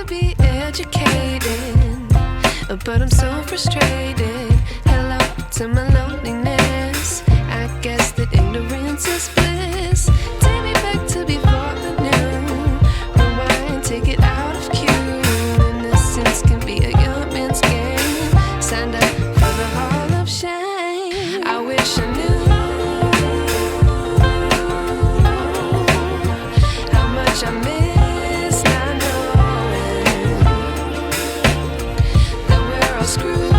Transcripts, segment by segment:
be educated, but I'm so frustrated. Hello to my loneliness. I guess that ignorance is bliss. Take me back to before the noon. Rewind, take it out of cue. Innocence can be a young man's game. Signed up for the hall of shame. I wish I knew how much I miss not knowing that we're all screwed.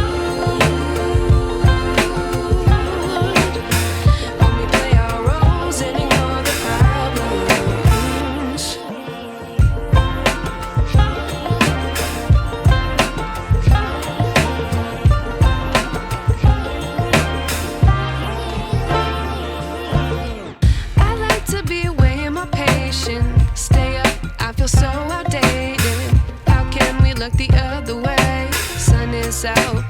Stay up, I feel so outdated. How can we look the other way? Sun is out,